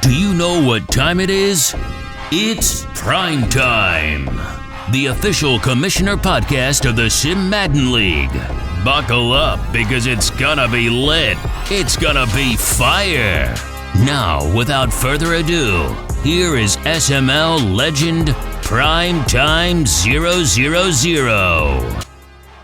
Do you know what time it is? It's prime time. The official commissioner podcast of the Sim Madden League. Buckle up because it's gonna be lit. It's gonna be fire. Now, without further ado, here is SML legend Prime Time 000.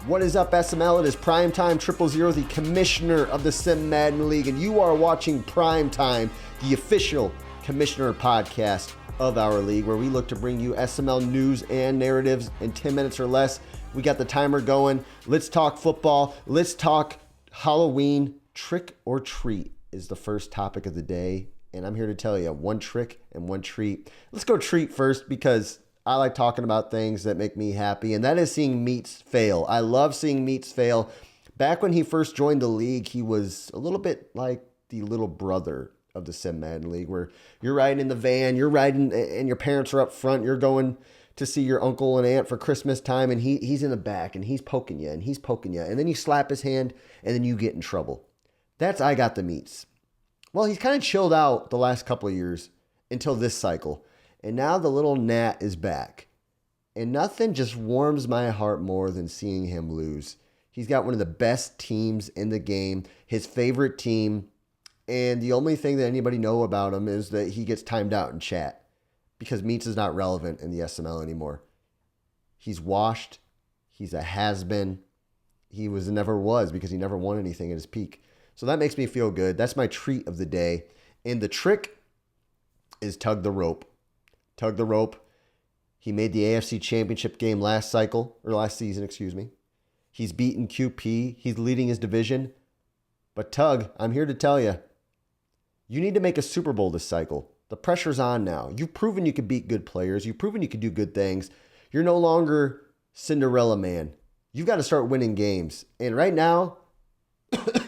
What is up, SML? It is Primetime 000, the commissioner of the Sim Madden League, and you are watching Primetime, the official commissioner podcast of our league, where we look to bring you SML news and narratives in 10 minutes or less. We got the timer going. Let's talk football. Let's talk Halloween. Trick or treat is the first topic of the day, and I'm here to tell you one trick and one treat. Let's go treat first because I like talking about things that make me happy, and that is seeing Meats fail. I love seeing Meats fail. Back when he first joined the league, he was a little bit like the little brother of the Sim Madden League, where you're riding in the van, you're riding, and your parents are up front, you're going to see your uncle and aunt for Christmas time, and he's in the back, and he's poking you, and then you slap his hand, and then you get in trouble. That's I got the Meats. Well, he's kind of chilled out the last couple of years until this cycle. And now the little gnat is back. And nothing just warms my heart more than seeing him lose. He's got one of the best teams in the game, his favorite team. And the only thing that anybody know about him is that he gets timed out in chat because Meats is not relevant in the SML anymore. He's washed. He's a has-been. He never was because he never won anything at his peak. So that makes me feel good. That's my treat of the day. And the trick is tug the rope. Tug the rope. He made the AFC Championship game last season. He's beaten QP. He's leading his division. But Tug, I'm here to tell you, you need to make a Super Bowl this cycle. The pressure's on now. You've proven you can beat good players. You've proven you can do good things. You're no longer Cinderella man. You've got to start winning games. And right now,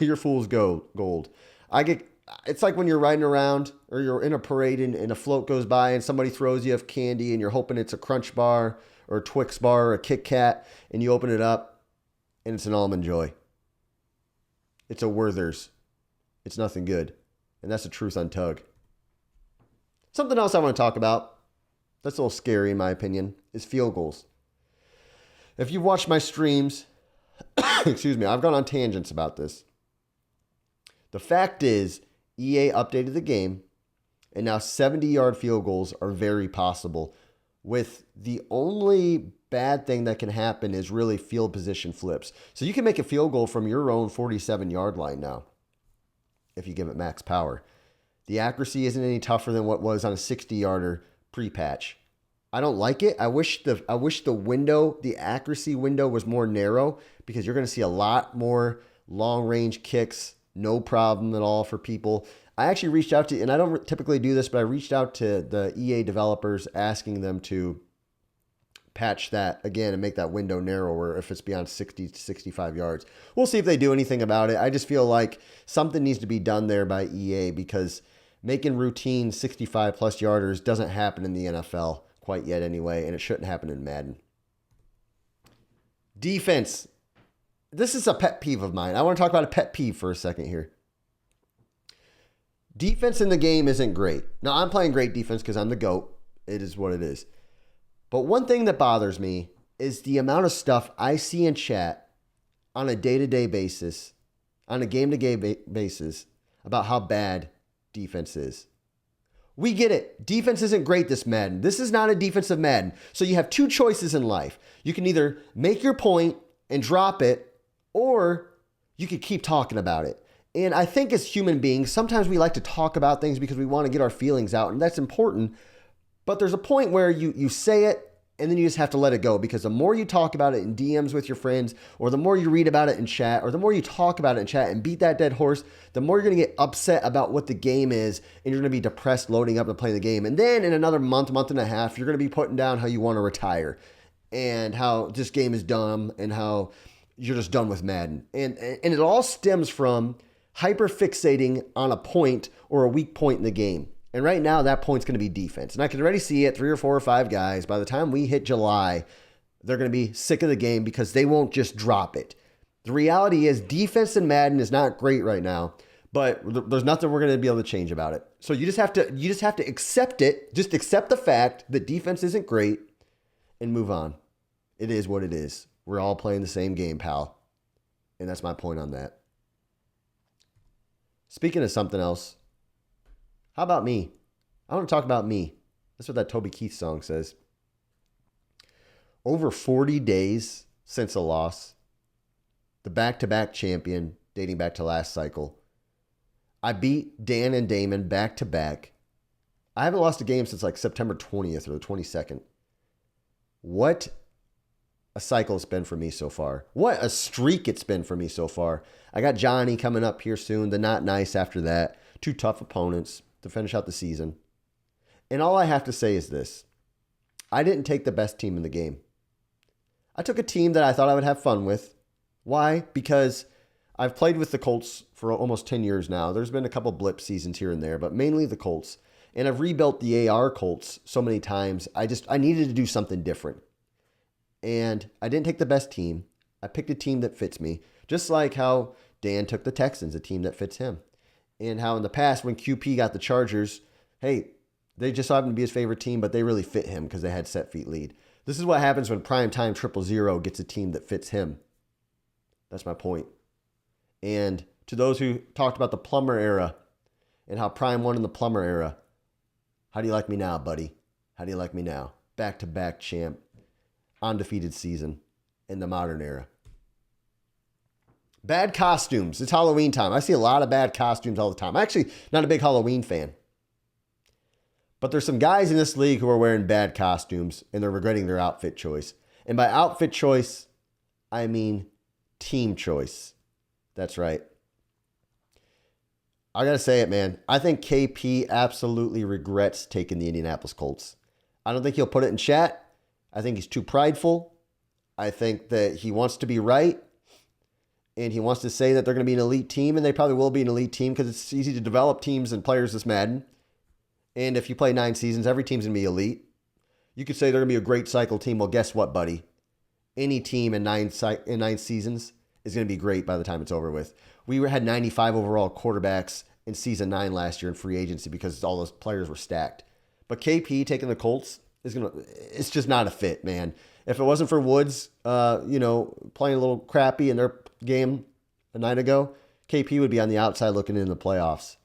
you're fool's gold. It's like when you're riding around or you're in a parade and a float goes by and somebody throws you a candy and you're hoping it's a Crunch bar or a Twix bar or a Kit Kat, and you open it up and it's an Almond Joy. It's a Werther's. It's nothing good. And that's the truth on Tug. Something else I want to talk about that's a little scary in my opinion is field goals. If you've watched my streams, I've gone on tangents about this. The fact is, EA updated the game, and now 70-yard field goals are very possible, with the only bad thing that can happen is really field position flips. So you can make a field goal from your own 47-yard line now, if you give it max power. The accuracy isn't any tougher than what was on a 60-yarder pre-patch. I don't like it. I wish the accuracy window was more narrow, because you're going to see a lot more long-range kicks. No problem at all for people. I actually reached out to, and I don't typically do this, but I reached out to the EA developers asking them to patch that again and make that window narrower if it's beyond 60 to 65 yards. We'll see if they do anything about it. I just feel like something needs to be done there by EA, because making routine 65-plus yarders doesn't happen in the NFL quite yet anyway, and it shouldn't happen in Madden. Defense. This is a pet peeve of mine. I want to talk about a pet peeve for a second here. Defense in the game isn't great. Now, I'm playing great defense because I'm the GOAT. It is what it is. But one thing that bothers me is the amount of stuff I see in chat on a day-to-day basis, on a game-to-game basis, about how bad defense is. We get it. Defense isn't great this Madden. This is not a defensive Madden. So you have two choices in life. You can either make your point and drop it, or you could keep talking about it. And I think as human beings, sometimes we like to talk about things because we want to get our feelings out, and that's important. But there's a point where you say it, and then you just have to let it go, because the more you talk about it in DMs with your friends, or the more you read about it in chat, or the more you talk about it in chat and beat that dead horse, the more you're going to get upset about what the game is, and you're going to be depressed loading up and playing the game. And then in another month and a half, you're going to be putting down how you want to retire and how this game is dumb and how you're just done with Madden. And it all stems from hyper-fixating on a point or a weak point in the game. And right now, that point's going to be defense. And I can already see it, 3 or 4 or 5 guys. By the time we hit July, they're going to be sick of the game because they won't just drop it. The reality is defense in Madden is not great right now, But there's nothing we're going to be able to change about it. So you just have to accept it. Just accept the fact that defense isn't great and move on. It is what it is. We're all playing the same game, pal. And that's my point on that. Speaking of something else, how about me? I want to talk about me. That's what that Toby Keith song says. Over 40 days since a loss, the back-to-back champion dating back to last cycle. I beat Dan and Damon back-to-back. I haven't lost a game since like September 20th or the 22nd. What a cycle it's been for me so far. What a streak it's been for me so far. I got Johnny coming up here soon. The Not Nice after that. 2 tough opponents to finish out the season. And all I have to say is this. I didn't take the best team in the game. I took a team that I thought I would have fun with. Why? Because I've played with the Colts for almost 10 years now. There's been a couple blip seasons here and there, but mainly the Colts. And I've rebuilt the AR Colts so many times. I needed to do something different. And I didn't take the best team. I picked a team that fits me. Just like how Dan took the Texans, a team that fits him. And how in the past when QP got the Chargers, hey, they just happened to be his favorite team, but they really fit him because they had set feet lead. This is what happens when primetime 000 gets a team that fits him. That's my point. And to those who talked about the Plummer era and how Prime won in the Plummer era, how do you like me now, buddy? How do you like me now? Back-to-back champ, undefeated season in the modern era. Bad costumes. It's Halloween time. I see a lot of bad costumes all the time. I'm actually not a big Halloween fan. But there's some guys in this league who are wearing bad costumes and they're regretting their outfit choice. And by outfit choice, I mean team choice. That's right. I got to say it, man. I think KP absolutely regrets taking the Indianapolis Colts. I don't think he'll put it in chat. I think he's too prideful. I think that he wants to be right. And he wants to say that they're going to be an elite team. And they probably will be an elite team because it's easy to develop teams and players this Madden. And if you play 9 seasons, every team's going to be elite. You could say they're going to be a great cycle team. Well, guess what, buddy? Any team in 9 seasons is going to be great by the time it's over with. We had 95 overall quarterbacks in season 9 last year in free agency because all those players were stacked. But KP taking the Colts it's just not a fit, man. If it wasn't for Woods, playing a little crappy in their game a night ago, KP would be on the outside looking in the playoffs.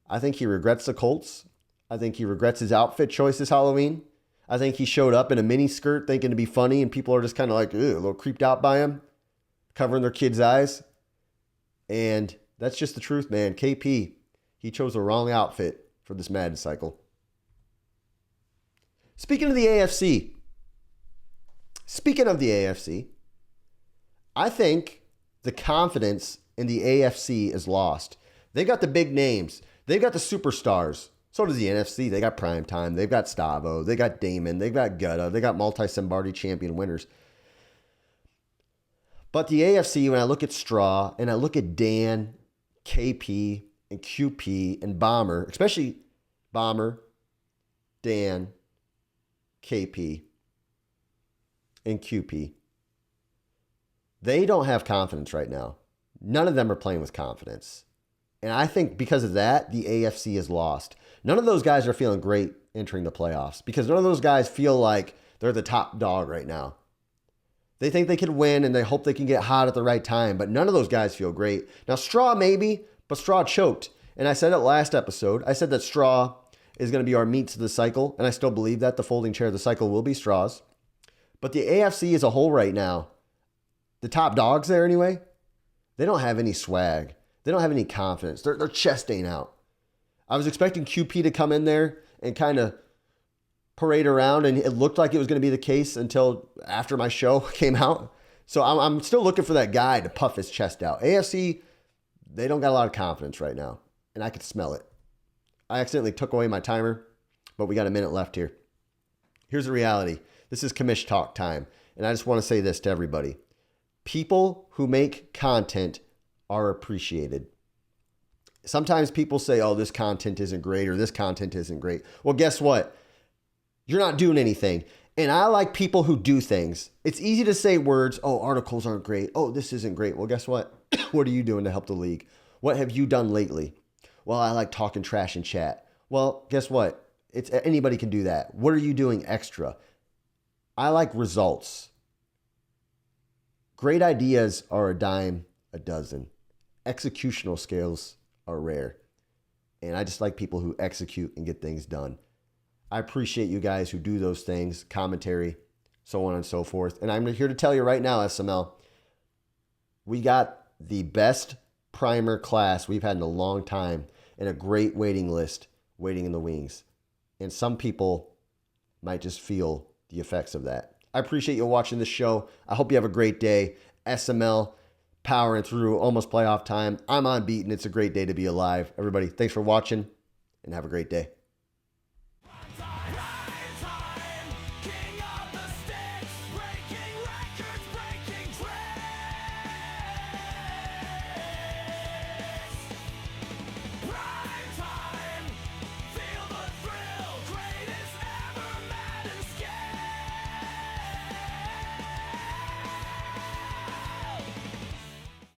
I think he regrets the Colts. I think he regrets his outfit choice this Halloween. I think he showed up in a mini skirt thinking to be funny, and people are just kind of like, a little creeped out by him, covering their kids' eyes. And that's just the truth, man. KP, he chose the wrong outfit for this Madden cycle. Speaking of the AFC, I think the confidence in the AFC is lost. They got the big names. They've got the superstars. So does the NFC. They got Primetime. They've got Stavo. They got Damon. They've got Gutta. They got multi-Simbardi champion winners. But the AFC, when I look at Straw and I look at Dan, KP, and QP, and Bomber, especially Bomber, Dan, KP, and QP, they don't have confidence right now. None of them are playing with confidence. And I think because of that, the AFC is lost. None of those guys are feeling great entering the playoffs because none of those guys feel like they're the top dog right now. They think they can win and they hope they can get hot at the right time, but none of those guys feel great. Now, Straw maybe, but Straw choked. And I said it last episode. I said that Straw is going to be our meat to the cycle, and I still believe that the folding chair of the cycle will be Straw's. But the AFC as a whole right now, the top dogs there anyway, they don't have any swag. They don't have any confidence. Their chest ain't out. I was expecting QP to come in there and kind of parade around, and it looked like it was going to be the case until after my show came out. So I'm still looking for that guy to puff his chest out. AFC, they don't got a lot of confidence right now, and I could smell it. I accidentally took away my timer, but we got a minute left here. Here's the reality. This is commish talk time, and I just want to say this to everybody. People who make content are appreciated. Sometimes people say, oh, this content isn't great or this content isn't great. Well, guess what? You're not doing anything. And I like people who do things. It's easy to say words, oh, articles aren't great. Oh, this isn't great. Well, guess what? What are you doing to help the league? What have you done lately? Well, I like talking trash in chat. Well, guess what? Anybody can do that. What are you doing extra? I like results. Great ideas are a dime a dozen. Executional skills are rare. And I just like people who execute and get things done. I appreciate you guys who do those things, commentary, so on and so forth. And I'm here to tell you right now, SML, we got the best primer class we've had in a long time and a great waiting list waiting in the wings. And some people might just feel the effects of that. I appreciate you watching this show. I hope you have a great day. SML powering through almost playoff time. I'm unbeaten. It's a great day to be alive. Everybody, thanks for watching and have a great day.